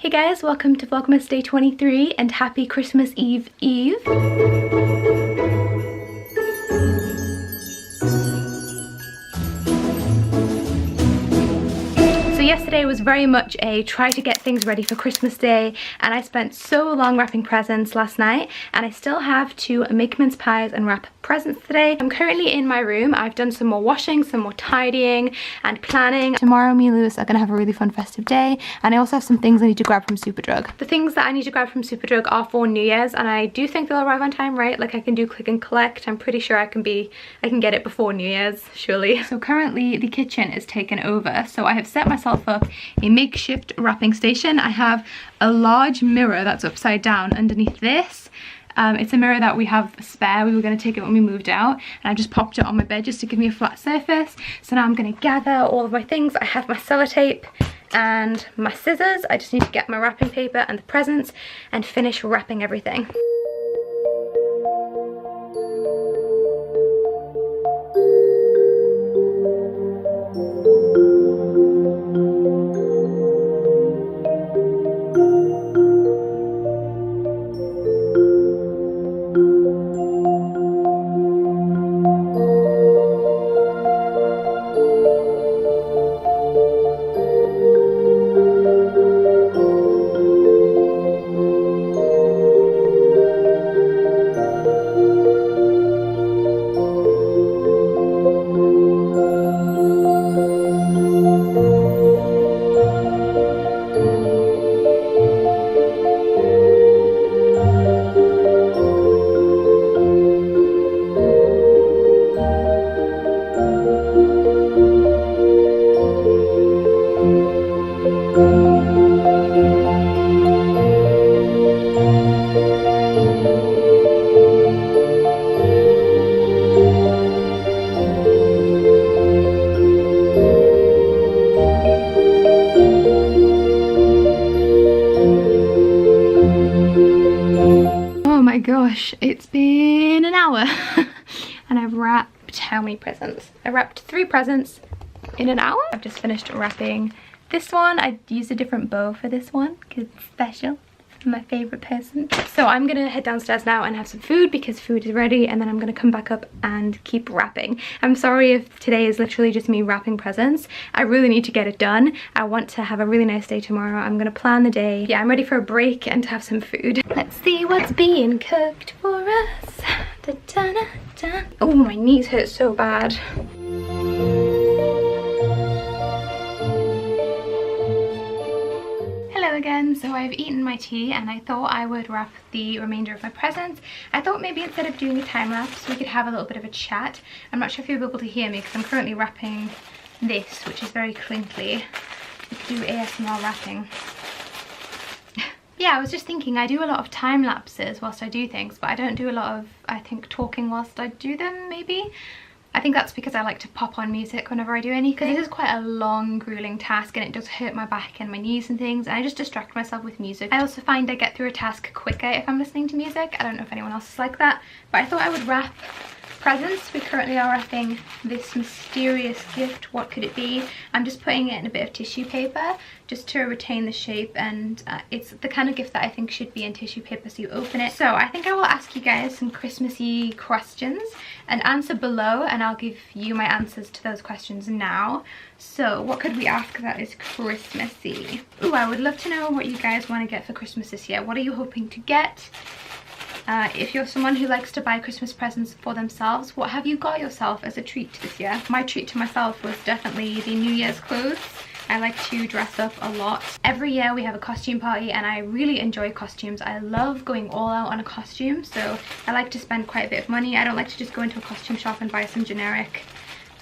Hey guys, welcome to Vlogmas Day 23 and happy Christmas Eve Eve. Yesterday was very much a try to get things ready for Christmas Day, and I spent so long wrapping presents last night, and I still have to make mince pies and wrap presents today. I'm currently in my room. I've done some more washing, some more tidying and planning. Tomorrow me and Lewis are going to have a really fun festive day, and I also have some things I need to grab from Superdrug. The things that I need to grab from Superdrug are for New Year's, and I do think they'll arrive on time, right? Like I can do click and collect. I'm pretty sure I can get it before New Year's, surely. So currently the kitchen is taken over, so I have set myself up a makeshift wrapping station. I have a large mirror that's upside down underneath this. It's a mirror that we have spare. We were going to take it when we moved out, and I just popped it on my bed just to give me a flat surface. So now I'm going to gather all of my things. I have my sellotape and my scissors. I just need to get my wrapping paper and the presents and finish wrapping everything. Gosh, it's been an hour and I've wrapped how many presents? I wrapped 3 presents in an hour. I've just finished wrapping this one. I used a different bow for this one because it's special. It's my favorite person. So I'm gonna head downstairs now and have some food because food is ready, and then I'm gonna come back up and keep wrapping. I'm sorry if today is literally just me wrapping presents. I really need to get it done. I want to have a really nice day tomorrow. I'm gonna plan the day. Yeah, I'm ready for a break and to have some food. Let's see what's being cooked for us. Da, da, da, da. Oh, my knees hurt so bad. Hello again. So I've eaten my tea and I thought I would wrap the remainder of my presents. I thought maybe instead of doing a time lapse we could have a little bit of a chat. I'm not sure if you'll be able to hear me because I'm currently wrapping this, which is very crinkly. We could do ASMR wrapping. Yeah, I was just thinking I do a lot of time lapses whilst I do things, but I don't do a lot of, I think, talking whilst I do them, maybe. I think that's because I like to pop on music whenever I do anything. This is quite a long, grueling task and it does hurt my back and my knees and things, and I just distract myself with music. I also find I get through a task quicker if I'm listening to music. I don't know if anyone else is like that, but I thought I would wrap presents. We currently are wrapping this mysterious gift. What could it be? I'm just putting it in a bit of tissue paper just to retain the shape, and it's the kind of gift that I think should be in tissue paper so you open it. So I think I will ask you guys some Christmassy questions and answer below, and I'll give you my answers to those questions now. So what could we ask that is Christmassy? Ooh, I would love to know what you guys want to get for Christmas this year. What are you hoping to get? If you're someone who likes to buy Christmas presents for themselves, what have you got yourself as a treat this year? My treat to myself was definitely the New Year's clothes. I like to dress up a lot. Every year we have a costume party and I really enjoy costumes. I love going all out on a costume, so I like to spend quite a bit of money. I don't like to just go into a costume shop and buy some generic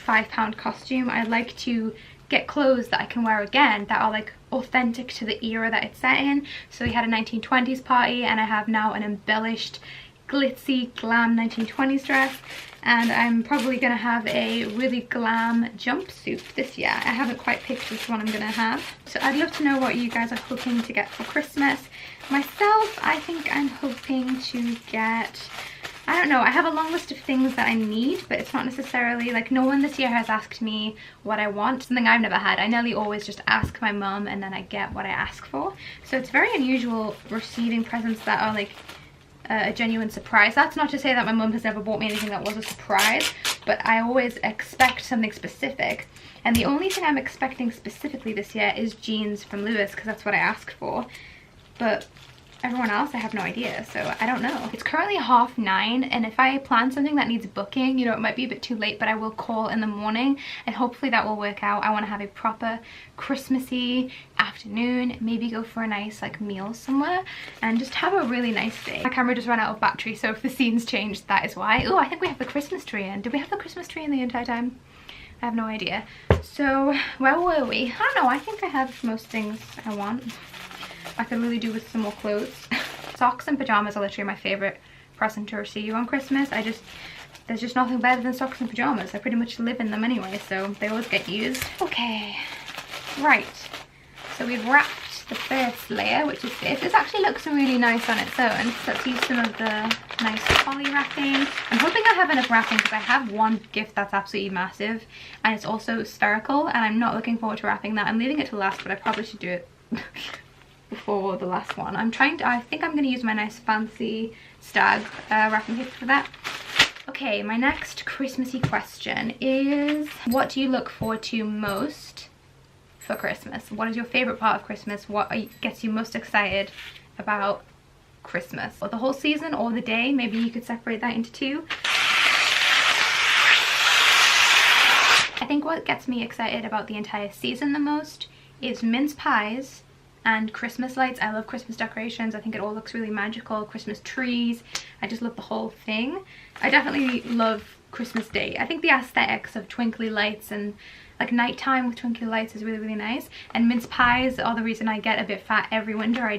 £5 costume. I like to get clothes that I can wear again that are like authentic to the era that it's set in. So we had a 1920s party and I have now an embellished glitzy glam 1920s dress, and I'm probably gonna have a really glam jumpsuit this year. I haven't quite picked which one I'm gonna have, so I'd love to know what you guys are hoping to get for Christmas. Myself, I think I'm hoping to get I don't know, I have a long list of things that I need, but it's not necessarily, like, no one this year has asked me what I want, something I've never had. I nearly always just ask my mum and then I get what I ask for. So it's very unusual receiving presents that are like a genuine surprise. That's not to say that my mum has never bought me anything that was a surprise, but I always expect something specific. And the only thing I'm expecting specifically this year is jeans from Lewis, because that's what I asked for. But everyone else, I have no idea, so I don't know. It's currently 9:30, and if I plan something that needs booking, you know, it might be a bit too late, but I will call in the morning, and hopefully that will work out. I want to have a proper Christmassy afternoon, maybe go for a nice like meal somewhere, and just have a really nice day. My camera just ran out of battery, so if the scenes changed, that is why. Oh, I think we have the Christmas tree in. Did we have the Christmas tree in the entire time? I have no idea. So, where were we? I don't know, I think I have most things I want. I could really do with some more clothes. Socks and pajamas are literally my favorite present to receive on Christmas. There's just nothing better than socks and pajamas. I pretty much live in them anyway, so they always get used. Okay, right. So we've wrapped the first layer, which is this. This actually looks really nice on its own. So let's use some of the nice poly wrapping. I'm hoping I have enough wrapping because I have one gift that's absolutely massive, and it's also spherical, and I'm not looking forward to wrapping that. I'm leaving it to last, but I probably should do it before the last one. I think I'm going to use my nice fancy stag wrapping paper for that. Okay, my next Christmassy question is, what do you look forward to most for Christmas? What is your favorite part of Christmas? What gets you most excited about Christmas? Or the whole season or the day? Maybe you could separate that into two. I think what gets me excited about the entire season the most is mince pies and Christmas lights. I love Christmas decorations. I think it all looks really magical. Christmas trees. I just love the whole thing. I definitely love Christmas Day. I think the aesthetics of twinkly lights and like nighttime with twinkly lights is really, really nice. And mince pies are the reason I get a bit fat every winter.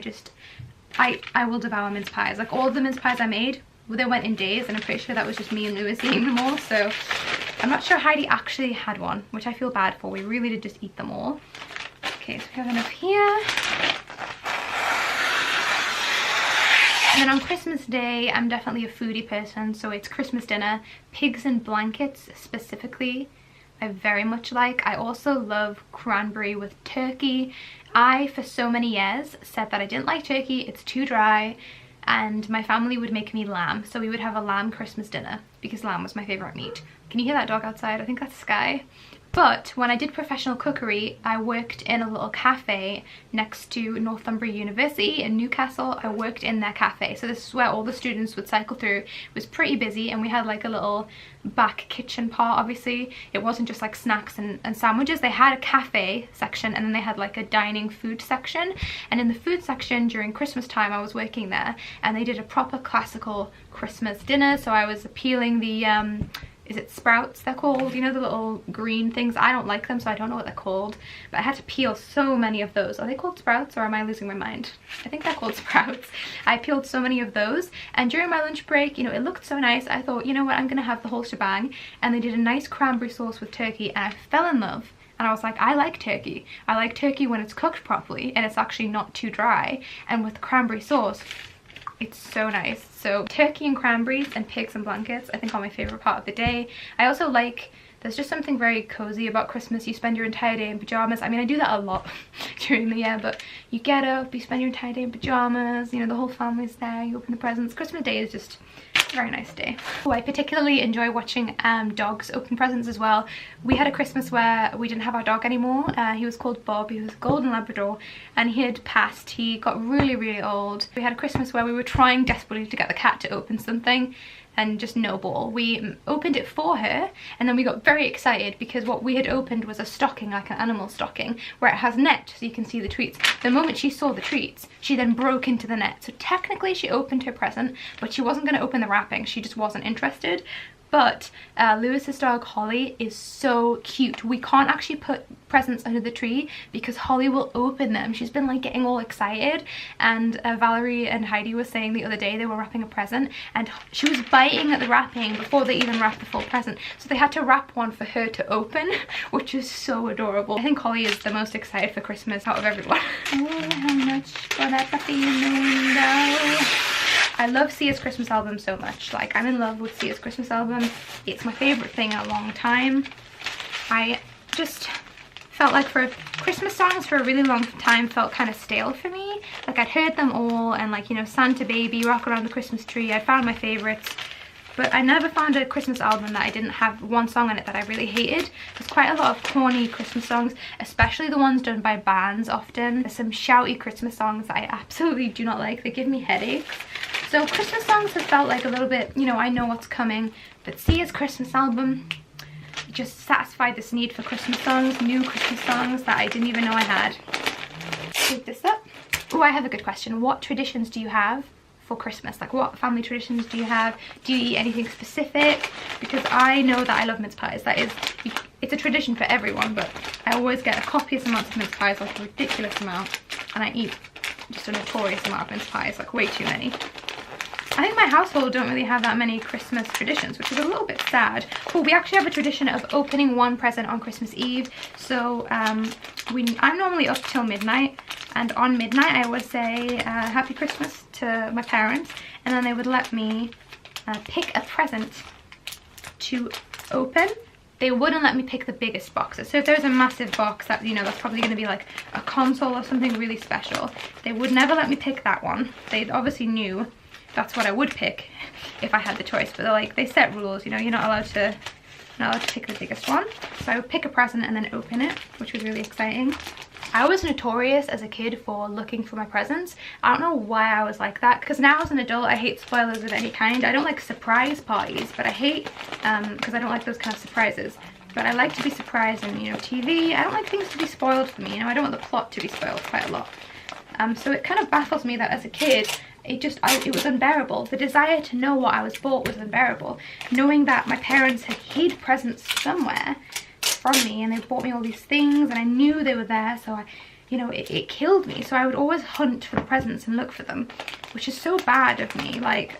I will devour mince pies. Like all of the mince pies I made, they went in days, and I'm pretty sure that was just me and Lewis eating them all. So I'm not sure Heidi actually had one, which I feel bad for. We really did just eat them all. Okay, so we have enough here. And then on Christmas Day, I'm definitely a foodie person, so it's Christmas dinner. Pigs in blankets specifically, I very much like. I also love cranberry with turkey. I, for so many years, said that I didn't like turkey, it's too dry, and my family would make me lamb. So we would have a lamb Christmas dinner because lamb was my favourite meat. Can you hear that dog outside? I think that's Sky. But when I did professional cookery, I worked in a little cafe next to Northumbria University in Newcastle. I worked in their cafe. So this is where all the students would cycle through. It was pretty busy, and we had like a little back kitchen part. Obviously, it wasn't just like snacks and sandwiches. They had a cafe section, and then they had like a dining food section. And in the food section during Christmas time, I was working there, and they did a proper classical Christmas dinner. So I was peeling the is it sprouts they're called? You know, the little green things? I don't like them, so I don't know what they're called. But I had to peel so many of those. Are they called sprouts, or am I losing my mind? I think they're called sprouts. I peeled so many of those, and during my lunch break, you know, it looked so nice. I thought, you know what, I'm gonna have the whole shebang. And they did a nice cranberry sauce with turkey, and I fell in love. And I was like, I like turkey. I like turkey when it's cooked properly, and it's actually not too dry. And with cranberry sauce, it's so nice. So turkey and cranberries and pigs and blankets, I think, are my favorite part of the day. I also like, there's just something very cozy about Christmas. You spend your entire day in pajamas. I mean, I do that a lot during the year, but you get up, you spend your entire day in pajamas, you know, the whole family's there, you open the presents. Christmas Day is just a very nice day. Oh, I particularly enjoy watching dogs open presents as well. We had a Christmas where we didn't have our dog anymore. He was called Bob. He was a golden Labrador, and he had passed. He got really, really old. We had a Christmas where we were trying desperately to get the cat to open something, and just no ball. We opened it for her, and then we got very excited because what we had opened was a stocking, like an animal stocking, where it has net so you can see the treats. The moment she saw the treats, she then broke into the net. So technically she opened her present, but she wasn't going to open the wrapping. She just wasn't interested. But Lewis's dog Holly is so cute. We can't actually put presents under the tree because Holly will open them. She's been like getting all excited, and Valerie and Heidi were saying the other day they were wrapping a present, and she was biting at the wrapping before they even wrapped the full present. So they had to wrap one for her to open, which is so adorable. I think Holly is the most excited for Christmas out of everyone. Oh, how much for that puppy in the window? I love Sia's Christmas album so much. Like, I'm in love with Sia's Christmas album. It's my favorite thing in a long time. I just felt like for Christmas songs for a really long time felt kind of stale for me. Like, I'd heard them all, and like, you know, Santa Baby, Rock Around the Christmas Tree, I found my favorites. But I never found a Christmas album that I didn't have one song on it that I really hated. There's quite a lot of corny Christmas songs, especially the ones done by bands often. There's some shouty Christmas songs that I absolutely do not like. They give me headaches. So Christmas songs have felt like a little bit, you know, I know what's coming. But Sia's Christmas album just satisfied this need for Christmas songs, new Christmas songs that I didn't even know I had. Pick this up. Oh, I have a good question. What traditions do you have for Christmas? Like, what family traditions do you have? Do you eat anything specific? Because I know that I love mince pies. That is, it's a tradition for everyone, but I always get a copious amount of mince pies, like a ridiculous amount, and I eat just a notorious amount of mince pies, like way too many. I think my household don't really have that many Christmas traditions, which is a little bit sad. But we actually have a tradition of opening one present on Christmas Eve. So I'm normally up till midnight, and on midnight I would say Happy Christmas to my parents, and then they would let me pick a present to open. They wouldn't let me pick the biggest boxes. So if there's a massive box that, you know, that's probably going to be like a console or something really special, they would never let me pick that one. They obviously knew that's what I would pick if I had the choice, but they're like, they set rules, you know, you're not allowed to pick the biggest one. So I would pick a present and then open it, which was really exciting. I was notorious as a kid for looking for my presents. I don't know why I was like that, because now as an adult I hate spoilers of any kind. I don't like surprise parties, but I hate, because I don't like those kind of surprises. But I like to be surprised in, you know, TV. I don't like things to be spoiled for me, you know, I don't want the plot to be spoiled quite a lot. So it kind of baffles me that as a kid, it was unbearable. The desire to know what I was bought was unbearable. Knowing that my parents had hid presents somewhere from me, and they bought me all these things, and I knew they were there, so you know, it killed me. So I would always hunt for the presents and look for them, which is so bad of me. Like,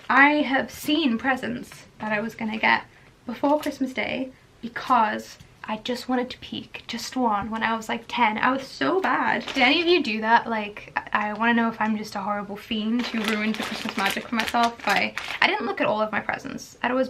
I have seen presents that I was gonna get before Christmas Day because I just wanted to peek, just one, when I was like 10. I was so bad. Did any of you do that? Like, I want to know if I'm just a horrible fiend who ruined the Christmas magic for myself by... I didn't look at all of my presents. I'd always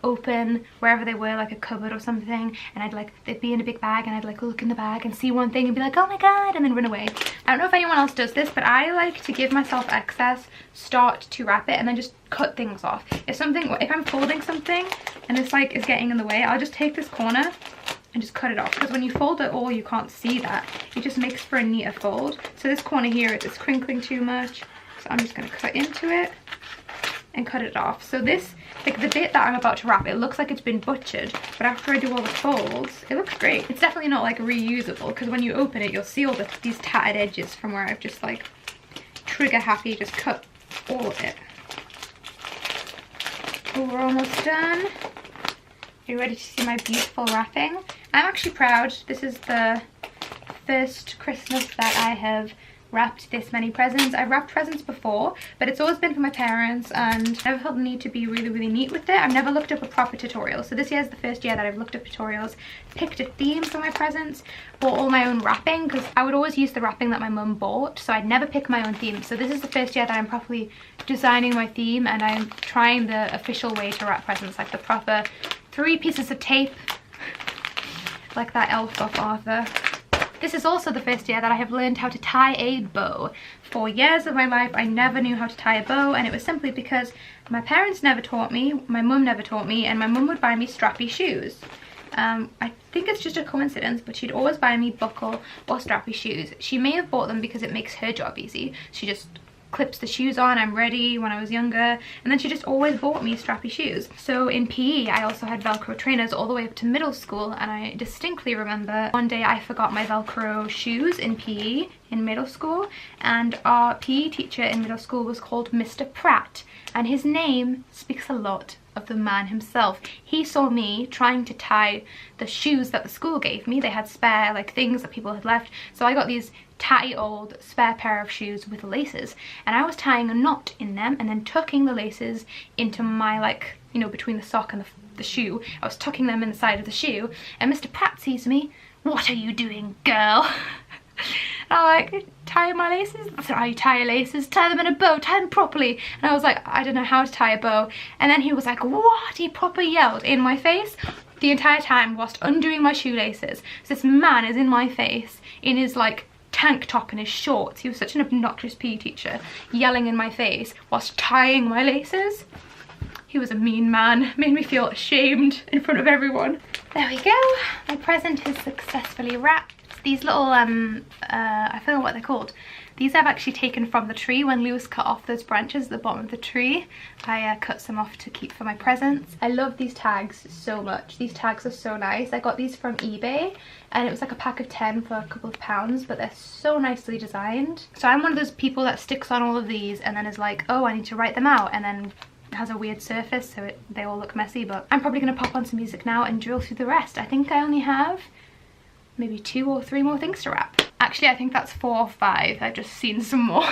open wherever they were, like a cupboard or something, and they'd be in a big bag, and I'd like look in the bag and see one thing and be like, oh my god, and then run away. I don't know if anyone else does this, but I like to give myself access, start to wrap it, and then just cut things off. If I'm folding something and this like is getting in the way, I'll just take this corner and just cut it off, because when you fold it all, you can't see that. It just makes for a neater fold. So this corner here is crinkling too much, so I'm just going to cut into it and cut it off. So this, like the bit that I'm about to wrap, it looks like it's been butchered, but after I do all the folds, it looks great. It's definitely not like reusable, because when you open it, you'll see all these tattered edges from where I've just like trigger happy just cut all of it. Oh, we're almost done. Are you ready to see my beautiful wrapping? I'm actually proud. This is the first Christmas that I have wrapped this many presents. I've wrapped presents before, but it's always been for my parents, and I never felt the need to be really neat with it. I've never looked up a proper tutorial. So this year is the first year that I've looked up tutorials, picked a theme for my presents, bought all my own wrapping, because I would always use the wrapping that my mum bought, so I'd never pick my own theme. So this is the first year that I'm properly designing my theme, and I'm trying the official way to wrap presents, like the proper 3 pieces of tape, like that elf off Arthur. This is also the first year that I have learned how to tie a bow. For years of my life, I never knew how to tie a bow, and it was simply because my parents never taught me, my mum never taught me, and my mum would buy me strappy shoes. I think it's just a coincidence, but she'd always buy me buckle or strappy shoes. She may have bought them because it makes her job easy. She just clips the shoes on, I'm ready, when I was younger, and then she just always bought me strappy shoes. So in PE I also had Velcro trainers all the way up to middle school, and I distinctly remember one day I forgot my Velcro shoes in PE in middle school, and our PE teacher in middle school was called Mr. Pratt, and his name speaks a lot of the man himself. He saw me trying to tie the shoes that the school gave me. They had spare like things that people had left, so I got these tatty old spare pair of shoes with laces, and I was tying a knot in them and then tucking the laces into my, like, you know, between the sock and the shoe. I was tucking them in the side of the shoe, and Mr. Pratt sees me. "What are you doing, girl?" I'm like, tie my laces? I said, oh, you tie your laces, tie them in a bow, tie them properly. And I was like, I don't know how to tie a bow. And then he was like, what? He properly yelled in my face the entire time whilst undoing my shoelaces. So this man is in my face in his like tank top and his shorts. He was such an obnoxious PE teacher, yelling in my face whilst tying my laces. He was a mean man, made me feel ashamed in front of everyone. There we go, my present is successfully wrapped. These little, I forget what they're called. These I've actually taken from the tree when Lewis cut off those branches at the bottom of the tree. I cut some off to keep for my presents. I love these tags so much. These tags are so nice. I got these from eBay and it was like a pack of 10 for a couple of pounds, but they're so nicely designed. So I'm one of those people that sticks on all of these and then is like, oh, I need to write them out, and then has a weird surface so they all look messy. But I'm probably going to pop on some music now and drill through the rest. I think I only have maybe 2 or 3 more things to wrap. Actually, I think that's 4 or 5. I've just seen some more.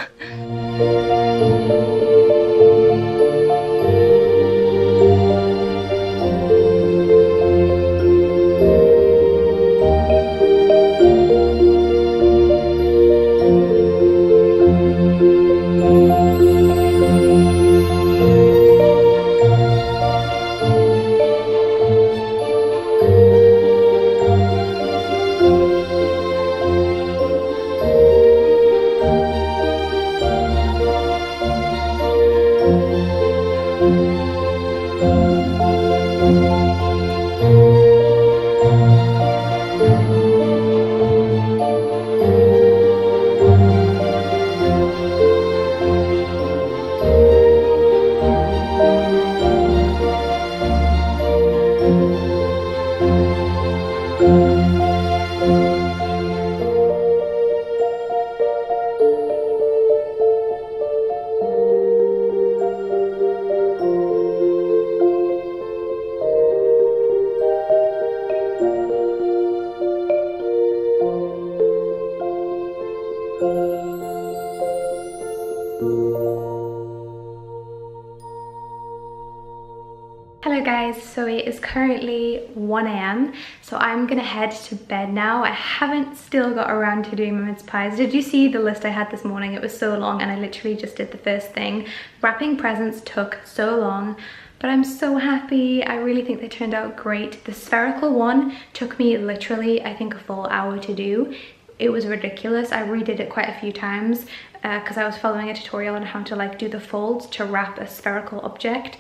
Hello guys, so it is currently 1 AM, so I'm gonna head to bed now. I haven't still got around to doing my mince pies. Did you see the list I had this morning? It was so long and I literally just did the first thing. Wrapping presents took so long, but I'm so happy. I really think they turned out great. The spherical one took me literally, I think, a full hour to do. It was ridiculous. I redid it quite a few times because I was following a tutorial on how to like do the folds to wrap a spherical object.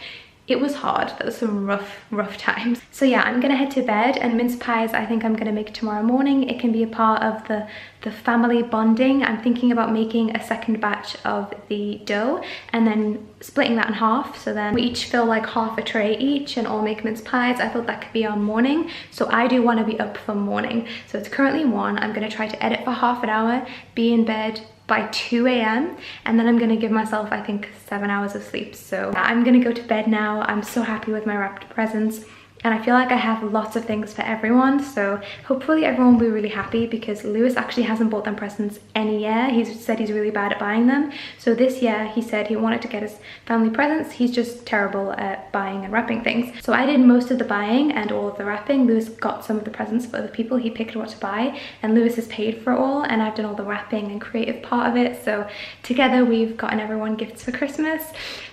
It was hard. There was some rough times. So yeah, I'm gonna head to bed, and mince pies I think I'm gonna make tomorrow morning. It can be a part of the family bonding. I'm thinking about making a second batch of the dough and then splitting that in half, so then we each fill like half a tray each and all make mince pies. I thought that could be our morning, so I do want to be up for morning. So it's currently 1. I'm gonna try to edit for half an hour, be in bed by 2 AM, and then I'm gonna give myself, I think, 7 hours of sleep. So I'm gonna go to bed now. I'm so happy with my wrapped presents, and I feel like I have lots of things for everyone, so hopefully everyone will be really happy, because Lewis actually hasn't bought them presents any year. He's said he's really bad at buying them. So this year he said he wanted to get his family presents. He's just terrible at buying and wrapping things. So I did most of the buying and all of the wrapping. Lewis got some of the presents for other people. He picked what to buy, and Lewis has paid for it all, and I've done all the wrapping and creative part of it. So together we've gotten everyone gifts for Christmas.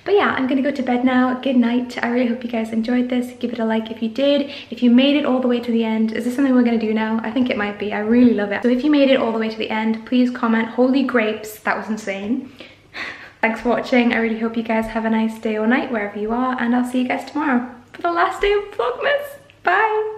But yeah, I'm gonna go to bed now. Good night. I really hope you guys enjoyed this. Give it a like if you did. If you made it all the way to the end, is this something we're gonna do now? I think it might be. I really love it. So if you made it all the way to the end, please comment holy grapes. That was insane. Thanks for watching. I really hope you guys have a nice day or night wherever you are, and I'll see you guys tomorrow for the last day of Vlogmas. Bye.